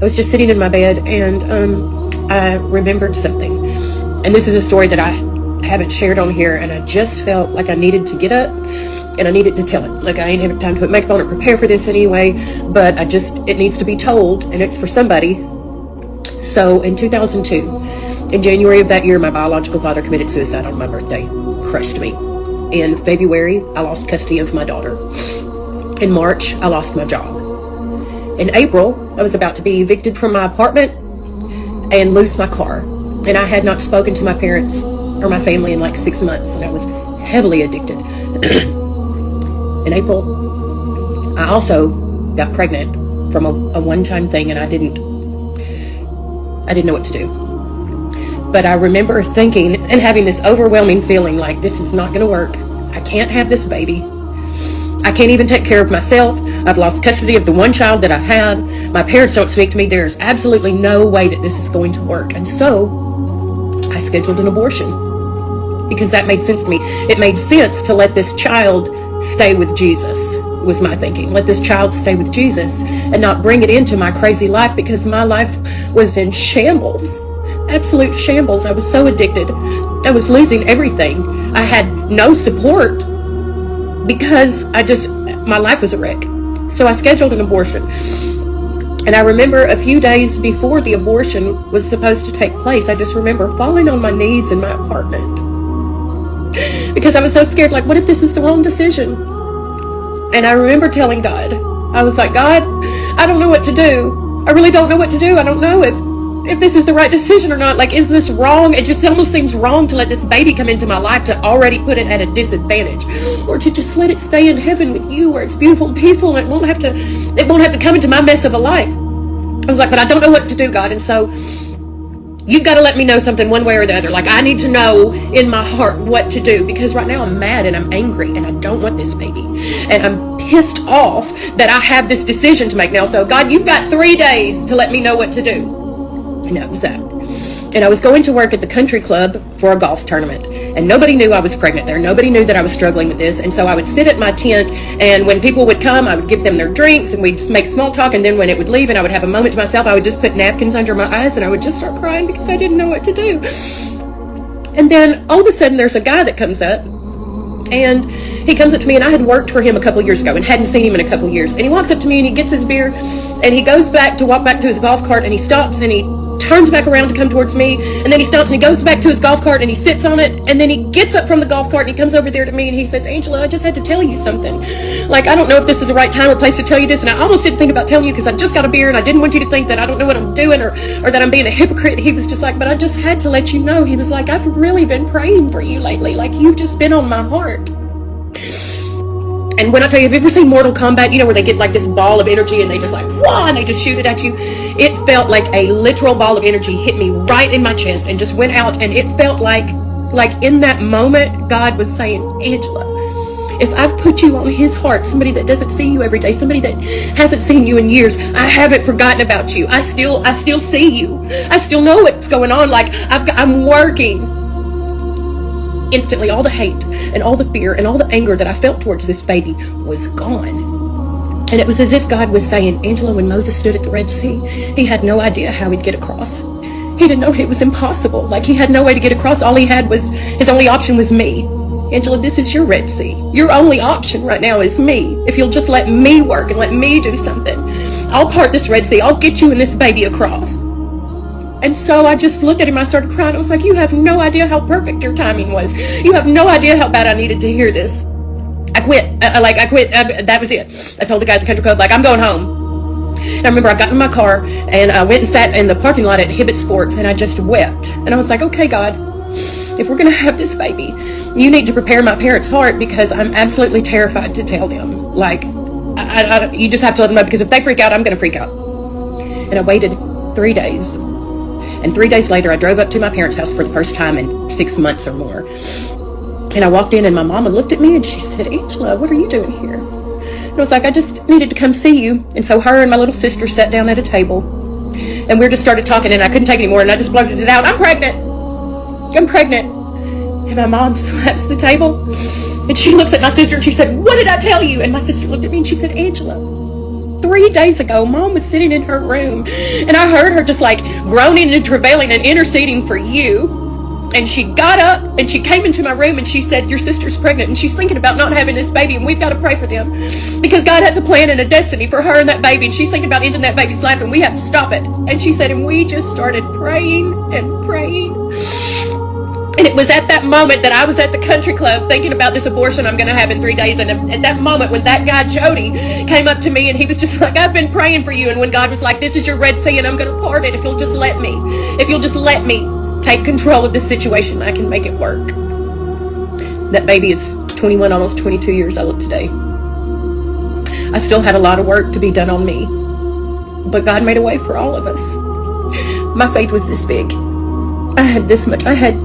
I was just sitting in my bed, and I remembered something. And this is a story that I haven't shared on here, and I just felt like I needed to get up and I needed to tell it. Like, I ain't having time to put makeup on or prepare for this anyway, but it needs to be told, and it's for somebody. So in 2002, in January of that year, my biological father committed suicide on my birthday. Crushed me. In February, I lost custody of my daughter. In March, I lost my job. In April, I was about to be evicted from my apartment and lose my car. And I had not spoken to my parents or my family in like 6 months, and I was heavily addicted. In April, I also got pregnant from a one-time thing, and I didn't know what to do. But I remember thinking and having this overwhelming feeling like, this is not going to work. I can't have this baby. I can't even take care of myself. I've lost custody of the one child that I had. My parents don't speak to me. There's absolutely no way that this is going to work. And so I scheduled an abortion because that made sense to me. It made sense to let this child stay with Jesus, was my thinking. Let this child stay with Jesus and not bring it into my crazy life, because my life was in shambles. Absolute shambles. I was so addicted. I was losing everything. I had no support because my life was a wreck. So I scheduled an abortion. And I remember a few days before the abortion was supposed to take place, I just remember falling on my knees in my apartment because I was so scared. Like, what if this is the wrong decision? And I remember telling God, I was like, God, I don't know what to do. I really don't know what to do. I don't know if this is the right decision or not. Like, is this wrong? It just almost seems wrong to let this baby come into my life, to already put it at a disadvantage, or to just let it stay in heaven with you where it's beautiful and peaceful, and it won't have to come into my mess of a life. I was like, but I don't know what to do, God. And so you've got to let me know something one way or the other. Like, I need to know in my heart what to do, because right now I'm mad and I'm angry and I don't want this baby. And I'm pissed off that I have this decision to make now. So God, you've got 3 days to let me know what to do. And that was that. And I was going to work at the country club for a golf tournament, and nobody knew I was pregnant there. Nobody knew that I was struggling with this. And so I would sit at my tent, and when people would come, I would give them their drinks, and we'd make small talk. And then when it would leave and I would have a moment to myself, I would just put napkins under my eyes and I would just start crying because I didn't know what to do. And then all of a sudden there's a guy that comes up, and he comes up to me, and I had worked for him a couple years ago and hadn't seen him in a couple years. And he walks up to me and he gets his beer, and he goes back to walk back to his golf cart, and he stops and he turns back around to come towards me, and then he stops and he goes back to his golf cart and he sits on it, and then he gets up from the golf cart and he comes over there to me and he says, Angela, I just had to tell you something. Like, I don't know if this is the right time or place to tell you this, and I almost didn't think about telling you because I just got a beer and I didn't want you to think that I don't know what I'm doing or that I'm being a hypocrite. He was just like, but I just had to let you know. He was like, I've really been praying for you lately. Like, you've just been on my heart. And when I tell you, have you ever seen Mortal Kombat, where they get like this ball of energy and they just like, wah, and they just shoot it at you? It felt like a literal ball of energy hit me right in my chest and just went out. And it felt like in that moment, God was saying, Angela, if I've put you on his heart, somebody that doesn't see you every day, somebody that hasn't seen you in years, I haven't forgotten about you. I still see you. I still know what's going on. Like, I'm working. Instantly, all the hate and all the fear and all the anger that I felt towards this baby was gone. And it was as if God was saying, Angela, when Moses stood at the Red Sea, he had no idea how he'd get across. He didn't know it was impossible. Like, he had no way to get across. His only option was me. Angela, this is your Red Sea. Your only option right now is me. If you'll just let me work and let me do something, I'll part this Red Sea. I'll get you and this baby across. And so I just looked at him, I started crying. I was like, you have no idea how perfect your timing was. You have no idea how bad I needed to hear this. I quit. I quit. That was it. I told the guy at the country club, like, I'm going home. And I remember I got in my car and I went and sat in the parking lot at Hibbett Sports, and I just wept. And I was like, okay, God, if we're going to have this baby, you need to prepare my parents' heart, because I'm absolutely terrified to tell them. Like, you just have to let them know, because if they freak out, I'm going to freak out. And I waited 3 days. And 3 days later, I drove up to my parents' house for the first time in 6 months or more. And I walked in, and my mama looked at me, and she said, Angela, what are you doing here? And I was like, I just needed to come see you. And so her and my little sister sat down at a table, and we just started talking, and I couldn't take it anymore, and I just blurted it out, I'm pregnant. And my mom slaps the table, and she looks at my sister, and she said, what did I tell you? And my sister looked at me, and she said, Angela, 3 days ago, Mom was sitting in her room, and I heard her just like groaning and travailing and interceding for you. And she got up and she came into my room and she said, your sister's pregnant and she's thinking about not having this baby, and we've got to pray for them because God has a plan and a destiny for her and that baby, and she's thinking about ending that baby's life and we have to stop it. And she said, and we just started praying and praying. And it was at that moment that I was at the country club thinking about this abortion I'm going to have in 3 days. And at that moment when that guy Jody came up to me and he was just like, I've been praying for you. And when God was like, this is your Red Sea and I'm going to part it if you'll just let me. If you'll just let me take control of this situation, I can make it work. That baby is 21, almost 22 years old today. I still had a lot of work to be done on me, but God made a way for all of us. My faith was this big. I had this much. I had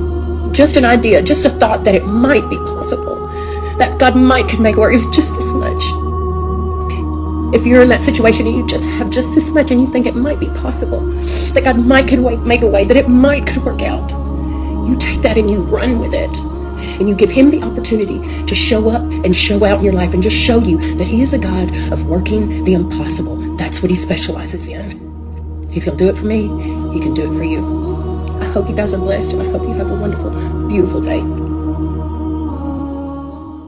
just an idea, just a thought that it might be possible, that God might could make it work. It was just this much. If you're in that situation and you just have just this much and you think it might be possible, that God might could make a way, that it might could work out, you take that and you run with it. And you give him the opportunity to show up and show out in your life and just show you that he is a God of working the impossible. That's what he specializes in. If he'll do it for me, he can do it for you. I hope you guys are blessed, and I hope you have a wonderful, beautiful day.